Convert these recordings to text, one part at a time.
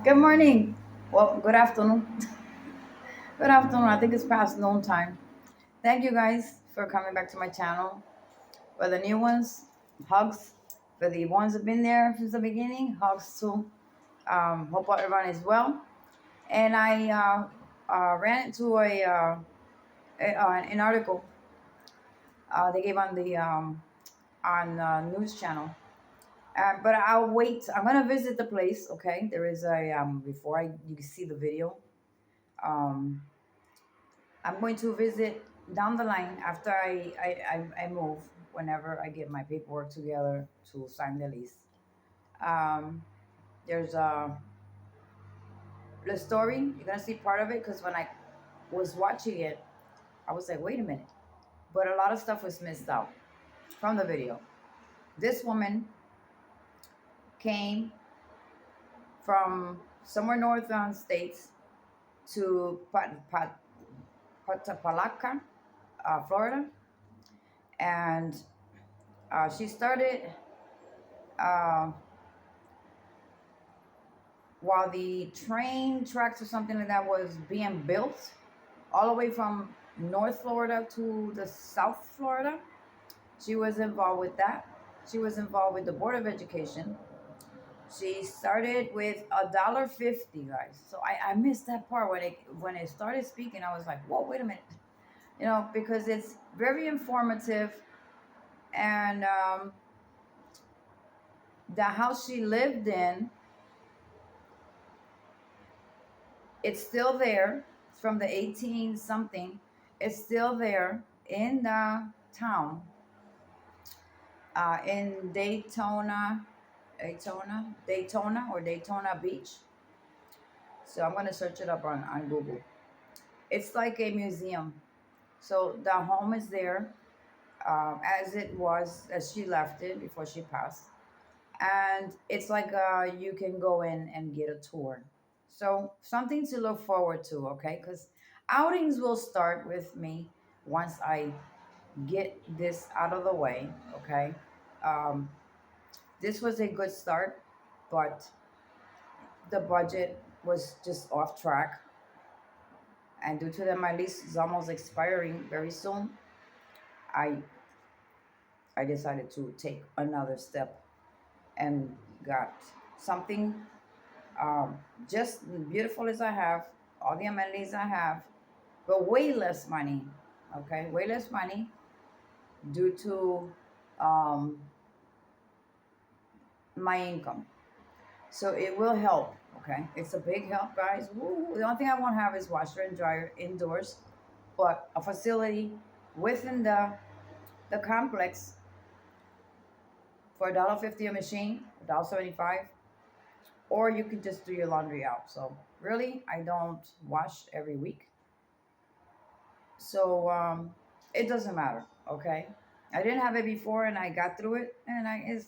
Good morning. Well, good afternoon. Good afternoon. I think it's past noon time. Thank you guys for coming back to my channel. For the new ones, hugs. For the ones that've been there since the beginning, hugs too. Hope everyone is well. And I ran into an article they gave on the news channel. But I'll wait. I'm gonna visit the place. Okay, there is a before I you can see the video. Um, I'm going to visit down the line after I move, whenever I get my paperwork together to sign the lease. Um, there's the story. You're going to see part of it because when I was watching it, I was like, wait a minute. But a lot of stuff was missed out from the video. This woman came from somewhere north on states to Patapalaca, Florida. And she started uh, while the train tracks or something like that was being built all the way from North Florida to the South Florida. She was involved with that. She was involved with the Board of Education. She started with $1.50, guys. So I missed that part when it started speaking. I was like, whoa, wait a minute, because it's very informative. And the house she lived in, it's still there. It's from the 18 something. It's still there in the town, in Daytona or Daytona Beach. So I'm gonna search it up on Google. It's like a museum. So the home is there, as it was as she left it before she passed, and it's like you can go in and get a tour. So something to look forward to, okay? Because outings will start with me once I get this out of the way, okay? Um, this was a good start, but the budget was just off track, and due to that, my lease is almost expiring very soon. I I decided to take another step and got something um, just beautiful as I have, all the amenities I have, but way less money. Okay, way less money due to um, my income. So it will help. Okay, it's a big help, guys. Woo. The only thing I won't have is washer and dryer indoors, but a facility within the complex for $1.50 a machine, $1.75, or you could just do your laundry out. So really, I don't wash every week. So it doesn't matter. Okay, I didn't have it before, and I got through it, and it's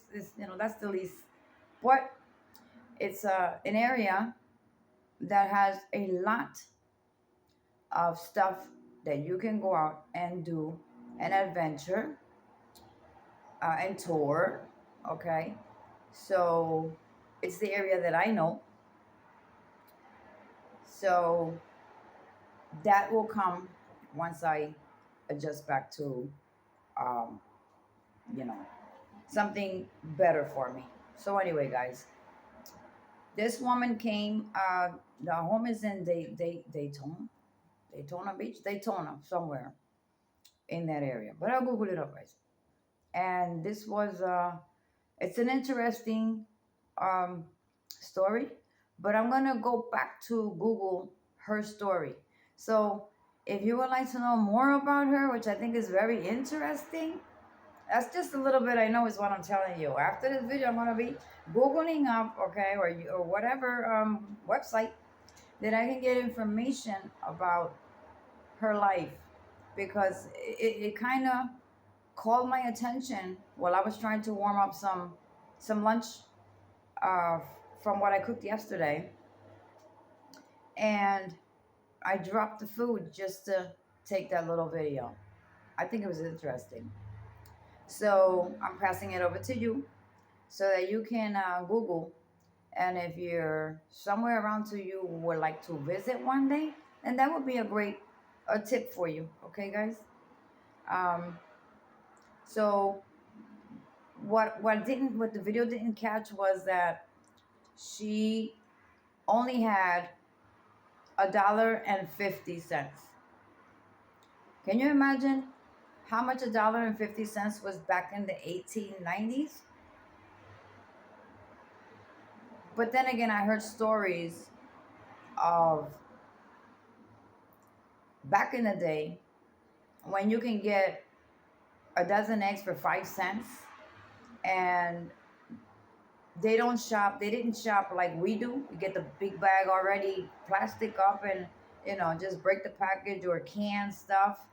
that's the least. But it's an area that has a lot of stuff that you can go out and do an adventure and tour. Okay, so it's the area that I know. So that will come once I adjust back to um, you know something better for me. So anyway, guys, this woman came. The home is in Daytona Beach, Daytona, somewhere in that area. But I'll Google it up, guys. And this was it's an interesting um, story. But I'm gonna go back to Google her story. So if you would like to know more about her, which I think is very interesting, that's just a little bit I know is what I'm telling you. After this video, I'm gonna be googling up, okay, or whatever website that I can get information about her life, because it kind of called my attention while I was trying to warm up some lunch uh, from what I cooked yesterday, and I dropped the food just to take that little video. I think it was interesting. So I'm passing it over to you so that you can Google And if you're somewhere around to you who would like to visit one day, then that would be a great a tip for you. Okay, guys. Um, so what the video didn't catch was that she only had $1.50. Can you imagine how much $1.50 was back in the 1890s? But then again, I heard stories of back in the day when you can get a dozen eggs for 5 cents, and they didn't shop like we do. You get the big bag already plastic up, and just break the package or can stuff.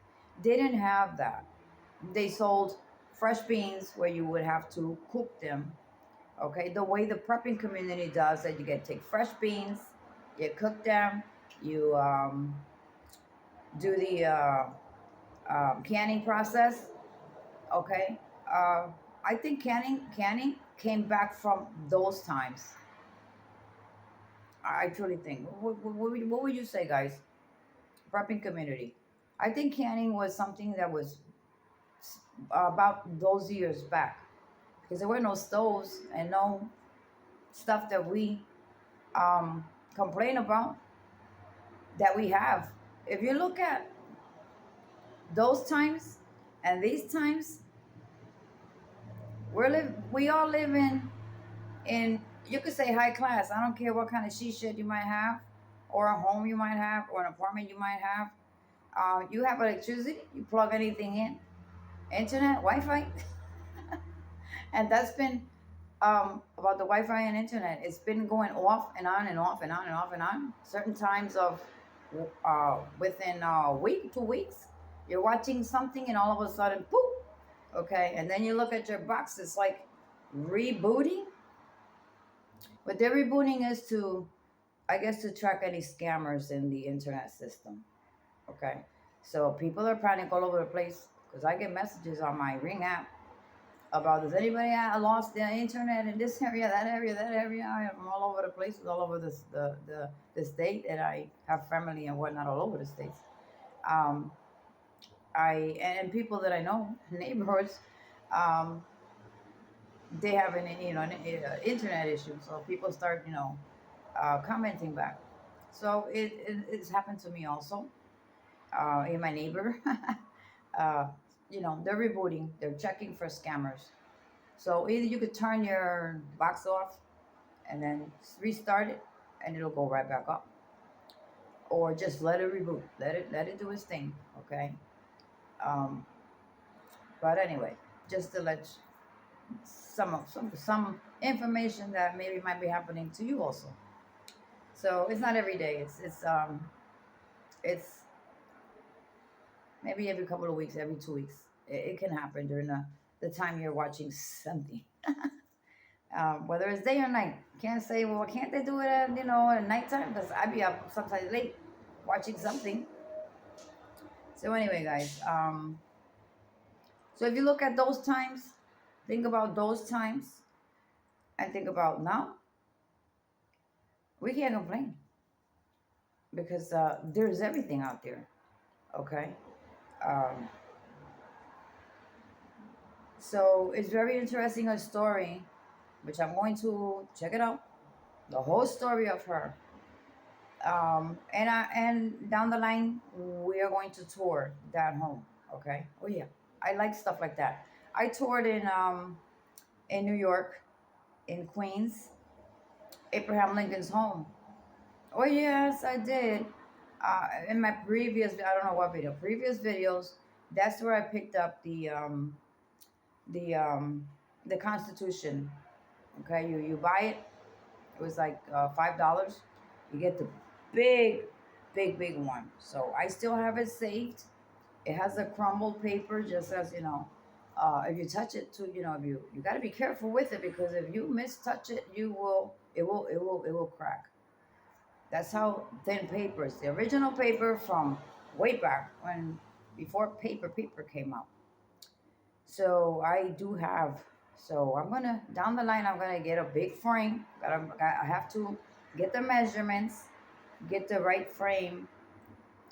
They didn't have that. They sold fresh beans where you would have to cook them. Okay, the way the prepping community does that, you get take fresh beans, you cook them, you do the canning process. Okay, uh, I think canning came back from those times. I truly think. What would you say, guys? Prepping community. I think canning was something that was about those years back, because there were no stoves and no stuff that we complain about that we have. If you look at those times and these times, we all live in you could say high class. I don't care what kind of she shed you might have, or a home you might have, or an apartment you might have. You have electricity. You plug anything in, internet, Wi-Fi, and that's been about the Wi-Fi and internet. It's been going off and on and off and on and off and on. Certain times of within a week, 2 weeks, you're watching something, and all of a sudden, poof. Okay, and then you look at your box. It's like rebooting. What they're rebooting is to, I guess, to track any scammers in the internet system. Okay, so people are panic all over the place because I get messages on my Ring app about, does anybody lost their internet in this area, that area, that area. I'm all over the places, all over the state, and I have family and whatnot all over the states. Um, I and people that I know, neighborhoods, um, they have an internet issue, so people start commenting back. So it's happened to me also. In my neighbor, uh, they're rebooting, they're checking for scammers. So either you could turn your box off and then restart it, and it'll go right back up, or just let it reboot, let it do its thing. Okay. Um, but anyway, just to let some information that maybe might be happening to you also. So it's not every day. It's maybe every couple of weeks, every 2 weeks. It can happen during the time you're watching something. Whether it's day or night. Can't say, well, can't they do it at nighttime? Because I'd be up sometimes late watching something. So anyway, guys. So if you look at those times, think about those times, and think about now, we can't complain because there's everything out there. Okay. Um, so it's very interesting, a story, which I'm going to check it out. The whole story of her. And down the line, we are going to tour that home. Okay. Oh yeah, I like stuff like that. I toured in New York, in Queens, Abraham Lincoln's home. Oh yes, I did. In my I don't know what video, previous videos. That's where I picked up the um, the Constitution. Okay, you buy it. It was like $5. You get the big, big one. So I still have it saved. It has a crumbled paper, just as if you touch it too, if you got to be careful with it, because if you mistouch it, it will crack. That's how thin paper is. The original paper from way back when, before paper came out. So I do have So I'm gonna down the line. I'm gonna get a big frame. I have to get the measurements, get the right frame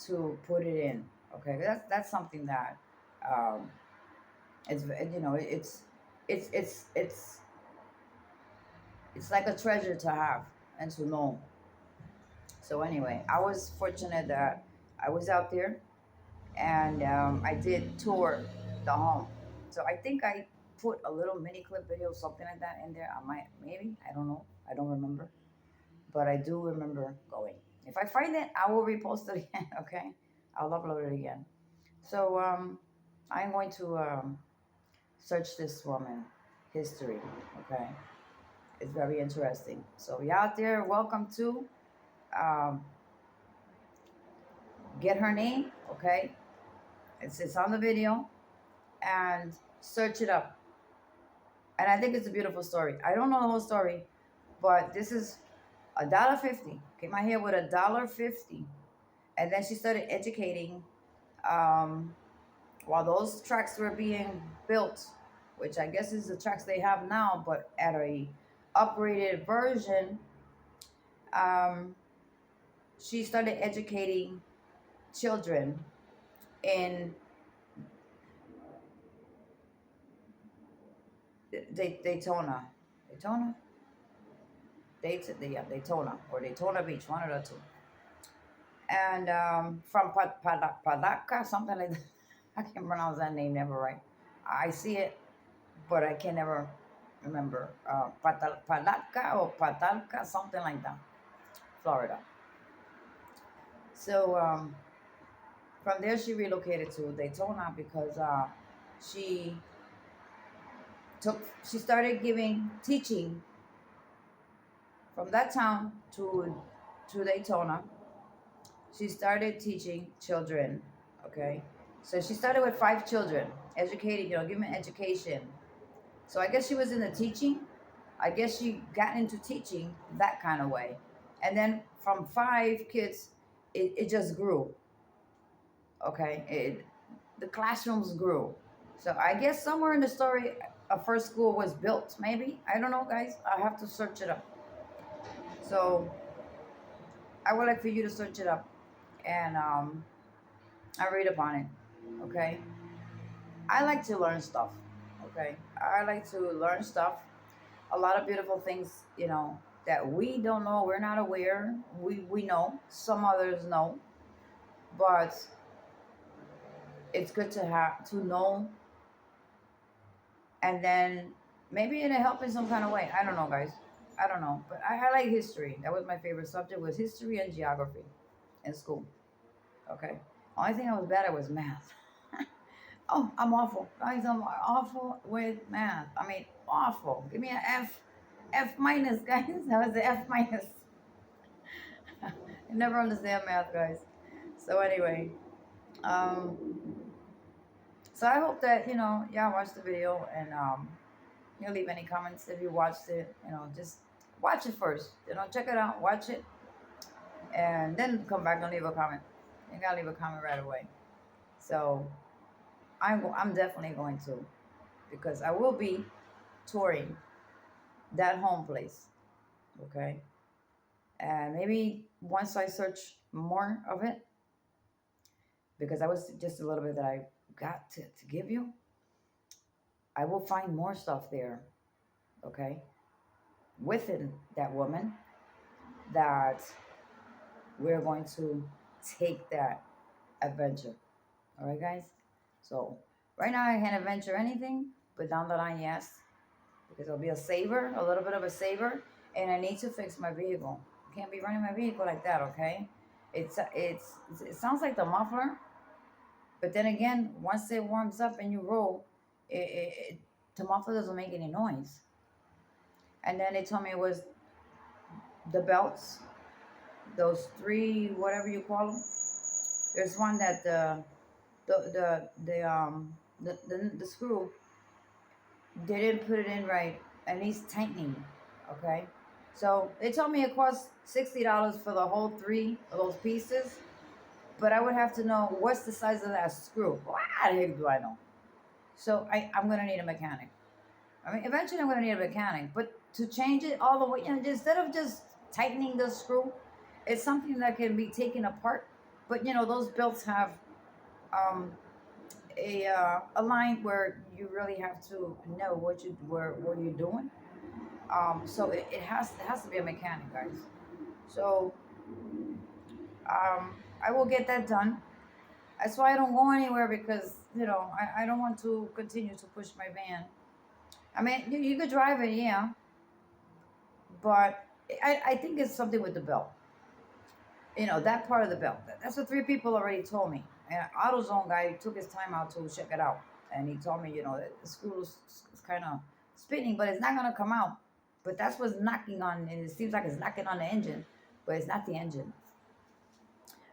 to put it in. Okay, that's something that um, it's it's it's it's it's like a treasure to have and to know. So anyway, I was fortunate that I was out there and I did tour the home. So I think I put a little mini clip video, something like that, in there. I might, maybe, I don't know, I don't remember, but I do remember going. If I find it, I will repost it again. Okay, I'll upload it again. So I'm going to search this woman history. Okay, it's very interesting. So you out there, welcome to um, get her name. Okay, it's on the video and search it up. And I think it's a beautiful story. I don't know the whole story, but this is $1.50. Came out here with $1.50, and then she started educating um, while those tracks were being built, which I guess is the tracks they have now, but at a upgraded version. Um, she started educating children in Daytona, Daytona, Daytona or Daytona Beach, one of the two. And from Palatka, something like that. I can't pronounce that name never right. I see it, but I can never remember. Palatka or Patalka, something like that, Florida. So from there, she relocated to Daytona because she she started giving teaching from that town to Daytona. She started teaching children. Okay, so she started with 5 children, educating, giving education. So I guess she was in the teaching. I guess she got into teaching that kind of way, and then from 5 kids, it just grew. Okay, the classrooms grew. So I guess somewhere in the story, a first school was built. Maybe, I don't know, guys. I have to search it up. So I would like for you to search it up and I read upon it. Okay, I like to learn stuff. Okay, I like to learn stuff. A lot of beautiful things, that we don't know. We're not aware. We know. Some others know, but it's good to have to know, and then maybe it'll help in some kind of way. I don't know, guys. I don't know, but I like history. That was my favorite subject, was history and geography in school. Okay, only thing I was bad at was math. Oh, I'm awful. Guys, I'm awful with math. I mean, awful. Give me an F. F minus, guys. That was the F minus. I never understand math, guys. So anyway, um, so I hope that y'all watched the video and you'll leave any comments if you watched it. Just watch it first. Check it out, watch it, and then come back and leave a comment. You gotta leave a comment right away. So I'm definitely going to, because I will be touring that home place. Okay, and maybe once I search more of it, because that was just a little bit that I got to give you, I will find more stuff there. Okay, within that woman, that we're going to take that adventure. All right, guys. So right now I can't adventure anything, but down the line, yes, because it'll be a saver, a little bit of a saver, and I need to fix my vehicle. I can't be running my vehicle like that. Okay, it sounds like the muffler, but then again, once it warms up and you roll, the muffler doesn't make any noise. And then they told me it was the belts, those 3, whatever you call them. There's one that the screw, they didn't put it in right, and he's tightening. Okay, so they told me it costs $60 for the whole 3 of those pieces, but I would have to know what's the size of that screw. How the heck do I know? So I'm gonna need a mechanic. I mean, eventually I'm gonna need a mechanic, but to change it all the way, instead of just tightening the screw, it's something that can be taken apart. But those belts have um, a line where you really have to know what you're doing. So it has to be a mechanic, guys. So I will get that done. That's why I don't go anywhere because I don't want to continue to push my van. I mean, you could drive it, yeah, but I think it's something with the belt. That part of the belt. That's what three people already told me. And AutoZone guy took his time out to check it out, and he told me, that the screw is kind of spinning, but it's not gonna come out. But that's what's knocking on, and it seems like it's knocking on the engine, but it's not the engine.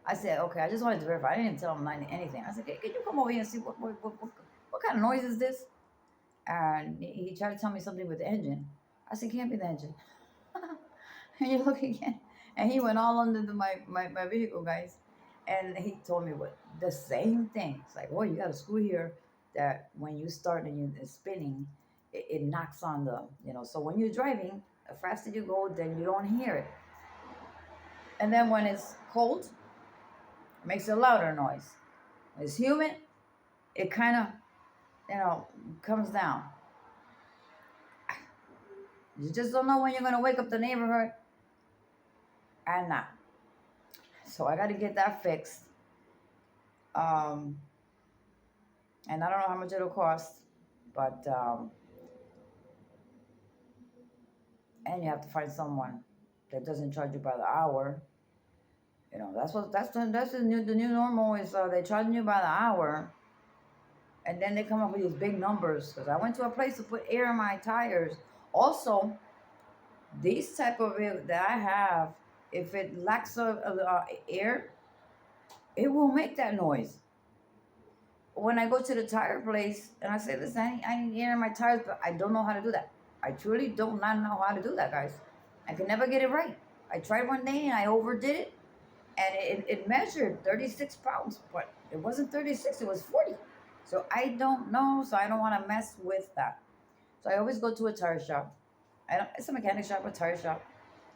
I said, okay, I just wanted to verify. I didn't even tell him anything. I said, hey, can you come over here and see what kind of noise is this? And he tried to tell me something with the engine. I said, can't be the engine. And you look again. And he went all under my vehicle, guys. And he told me the same thing. It's like, well, you got a screw here that when you start and it's spinning, it knocks on so when you're driving, the faster you go, then you don't hear it. And then when it's cold, it makes a louder noise. When it's humid, it kind of, comes down. You just don't know when you're going to wake up the neighborhood and not. So I got to get that fixed. Um, and I don't know how much it'll cost, but and you have to find someone that doesn't charge you by the hour. That's the new normal is they charging you by the hour, and then they come up with these big numbers. Because I went to a place to put air in my tires. Also, these type of air that I have, if it lacks air, it will make that noise. When I go to the tire place and I say, listen, I need air in my tires, but I don't know how to do that. I truly do not know how to do that, guys. I can never get it right. I tried one day and I overdid it, and it measured 36 pounds, but it wasn't 36, it was 40. So I don't know, so I don't want to mess with that. So I always go to a tire shop. It's a mechanic shop, a tire shop,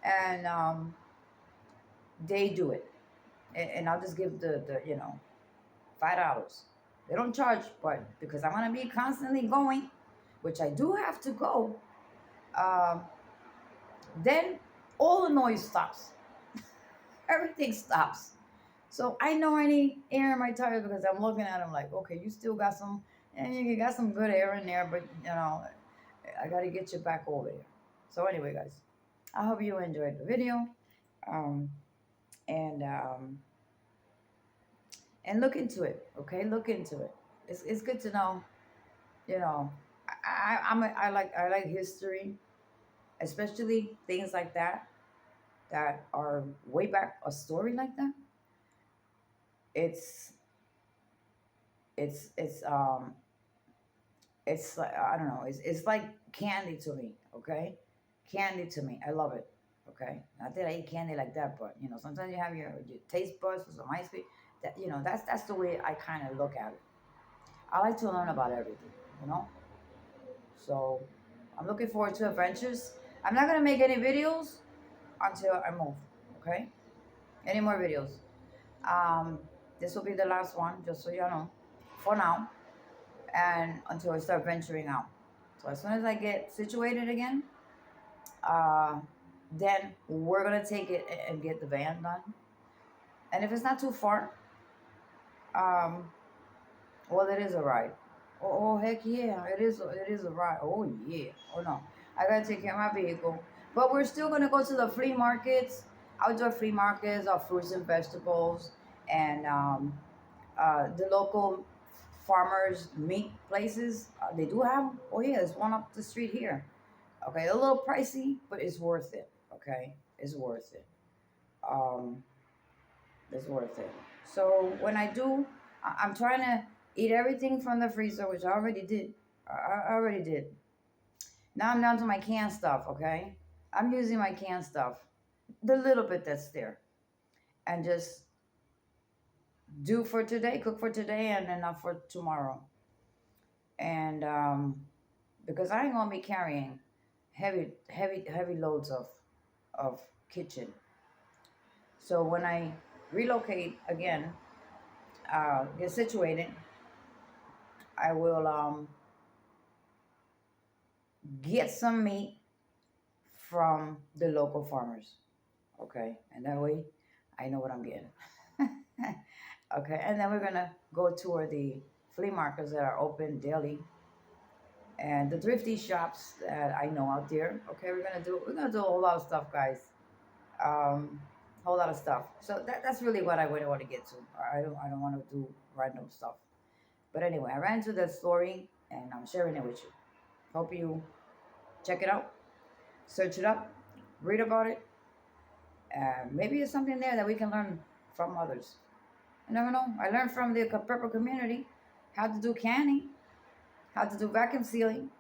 and they do it. And I'll just give the $5. They don't charge, but because I'm gonna be constantly going, which I do have to go, um, then all the noise stops. Everything stops. So I know I need air in my tires because I'm looking at them like, okay, you still got some, and you got some good air in there, but I gotta get you back over there. So anyway, guys, I hope you enjoyed the video, um, and look into it. Okay, look into it. It's good to know. You know, I like history, especially things like that are way back. A story like that. It's it's it's um it's like I don't know. It's like candy to me. Okay, candy to me. I love it. Okay, not that I eat candy like that, but sometimes you have your taste buds for some ice cream. That's the way I kind of look at it. I like to learn about everything. You know, so I'm looking forward to adventures. I'm not gonna make any videos until I move. Okay, any more videos? Um, this will be the last one, just so you know, for now, and until I start venturing out. So as soon as I get situated again, uh, then we're gonna take it and get the van done. And if it's not too far, um, well, it is a ride. Oh, heck yeah, it is. It is a ride. Oh yeah. Oh no, I gotta take care of my vehicle. But we're still gonna go to the flea markets, outdoor flea markets of fruits and vegetables, and the local farmers meat places. They do have. Oh yeah, there's one up the street here. Okay, a little pricey, but it's worth it. Okay, it's worth it. Um, it's worth it. So when I do, I'm trying to eat everything from the freezer, which I already did. I already did. Now I'm down to my canned stuff. Okay, I'm using my canned stuff, the little bit that's there, and just do for today, cook for today, and enough for tomorrow. And because I ain't gonna be carrying heavy loads of kitchen. So when I relocate again, get situated, I will get some meat from the local farmers. Okay, and that way I know what I'm getting. Okay, and then we're gonna go tour the flea markets that are open daily and the thrifty shops that I know out there. Okay, we're gonna do a whole lot of stuff, guys. Whole lot of stuff. So that's really what I really want to get to. I don't want to do random stuff. But anyway, I ran into that story and I'm sharing it with you. Hope you check it out, search it up, read about it. Maybe it's something there that we can learn from others. You never know. I learned from the purple community how to do canning, how to do vacuum sealing,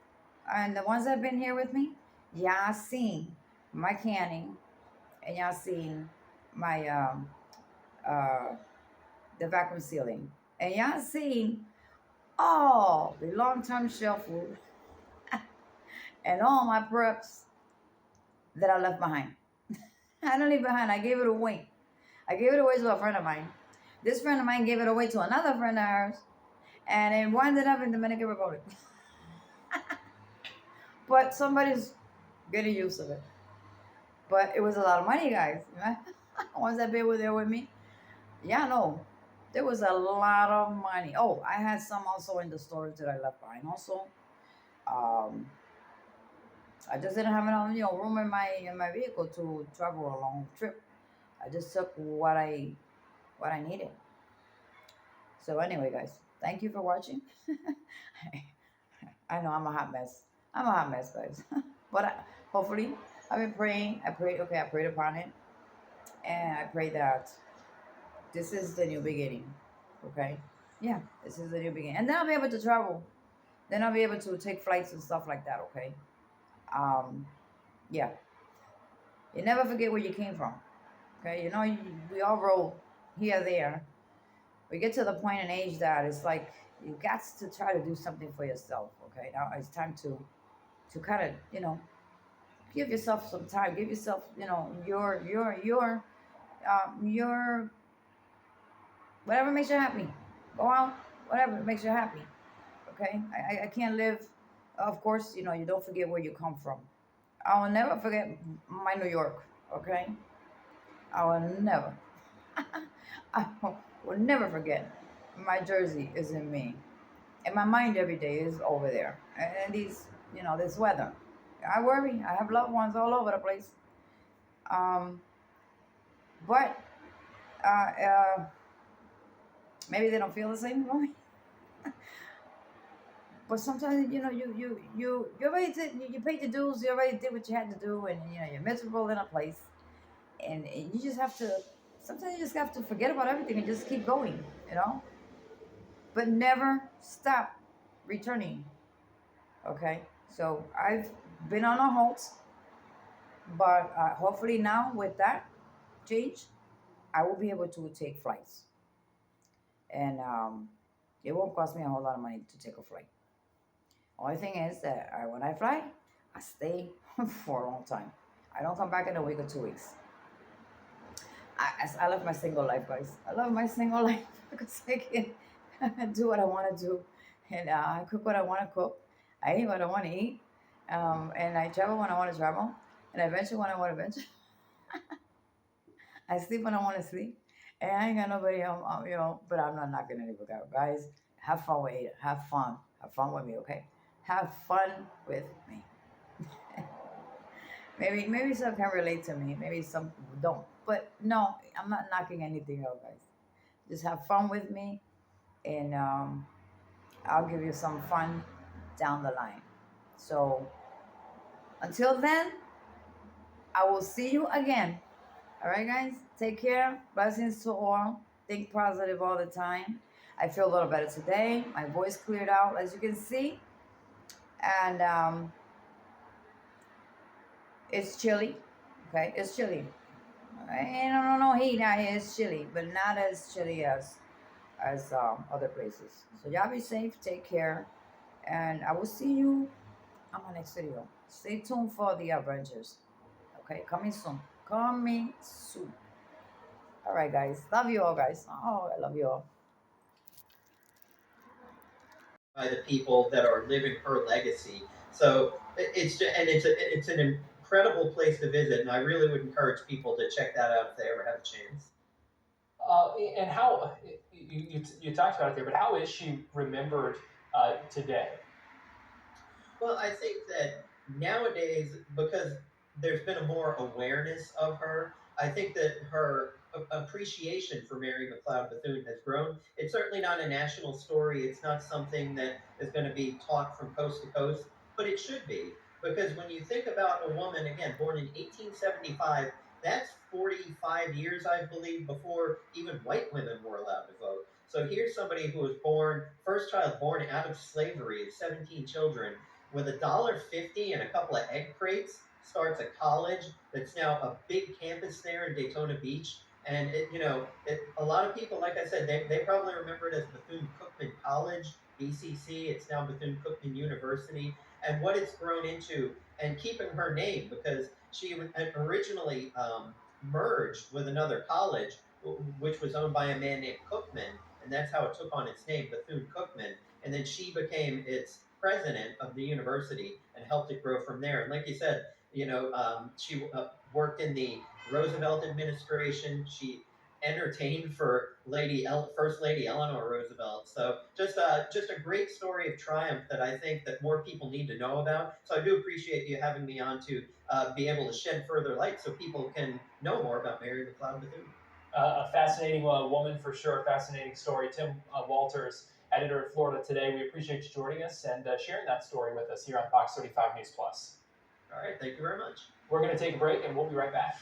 and the ones that have been here with me, y'all seen my canning, and y'all seen my uh, the vacuum sealing, and y'all seen all the long term shelf food and all my preps that I left behind. I don't leave behind. I gave it away. I gave it away to a friend of mine. This friend of mine gave it away to another friend of ours, and it winded up in Dominican Republic. But somebody's getting use of it. But it was a lot of money, guys. Once that bit was there with me, yeah, no, there was a lot of money. Oh, I had some also in the storage that I left behind. Also, um, I just didn't have enough, room in my vehicle to travel a long trip. I just took what I needed. So anyway, guys, thank you for watching. I know I'm a hot mess. I'm a hot mess, guys. But hopefully, I've been praying. I prayed. Okay, I prayed upon it, and I pray that this is the new beginning. Okay, yeah, this is the new beginning, and then I'll be able to travel. Then I'll be able to take flights and stuff like that. Okay. Um, yeah. You never forget where you came from. Okay, we all roll here, there. We get to the point in age that it's like you got to try to do something for yourself. Okay, now it's time to kind of give yourself some time. Give yourself your whatever makes you happy. Go out, whatever makes you happy. Okay, I can't live. Of course, you don't forget where you come from. I will never forget my New York. Okay, I will never. I will never forget. My jersey is in me, and my mind every day is over there. And this weather. I worry. I have loved ones all over the place. Um, but maybe they don't feel the same way. But sometimes you already did, you paid the dues. You already did what you had to do, and you're miserable in a place, and you just have to. Sometimes you just have to forget about everything and just keep going. But never stop returning. Okay, so I've been on a halt, but hopefully now with that change, I will be able to take flights, and it won't cost me a whole lot of money to take a flight. Only thing is that when I fly, I stay for a long time. I don't come back in a week or 2 weeks. I love my single life, guys. I love my single life because I can do what I want to do, and I cook what I want to cook. I eat what I want to eat, and I travel when I want to travel, and I venture when I want to venture. I sleep when I want to sleep, and I ain't got nobody, But I'm not knocking anybody out, guys. Have fun with it. Have fun with me, okay? Have fun with me. Maybe some can relate to me. Maybe some don't. But no, I'm not knocking anything out, guys. Just have fun with me, and I'll give you some fun down the line. So until then, I will see you again. All right, guys. Take care. Blessings to all. Think positive all the time. I feel a little better today. My voice cleared out, as you can see, and it's chilly. Okay, it's chilly. And I don't know heat out here. It's chilly, but not as chilly as other places. So y'all be safe. Take care, and I will see you on my next video. Stay tuned for the Avengers. Okay, coming soon. Coming soon. All right, guys. Love you all, guys. Oh, I love you all. by the people that are living her legacy. So it's just, and it's an incredible place to visit, and I really would encourage people to check that out if they ever have a chance. And how you talked about it there, but how is she remembered today? Well, I think that nowadays, because there's been a more awareness of her, I think that her appreciation for Mary McLeod Bethune has grown. It's certainly not a national story. It's not something that is going to be taught from coast to coast, but it should be. Because when you think about a woman, again, born in 1875, that's 45 years, I believe, before even white women were allowed to vote. So here's somebody who was born, first child born out of slavery of 17 children, with $1.50 and a couple of egg crates, starts a college that's now a big campus there in Daytona Beach. And a lot of people, like I said, they probably remember it as Bethune Cookman College, BCC. It's now Bethune Cookman University, and what it's grown into, and keeping her name because she originally merged with another college, which was owned by a man named Cookman, and that's how it took on its name, Bethune Cookman. And then she became its president of the university and helped it grow from there. And like you said, she worked in the Roosevelt administration. She entertained for First Lady Eleanor Roosevelt. So just a great story of triumph that I think that more people need to know about. So I do appreciate you having me on to be able to shed further light so people can know more about Mary McLeod Bethune. A fascinating woman for sure, fascinating story. Tim Walters, editor at Florida Today, we appreciate you joining us and sharing that story with us here on Fox 35 News Plus. All right, thank you very much. We're going to take a break and we'll be right back.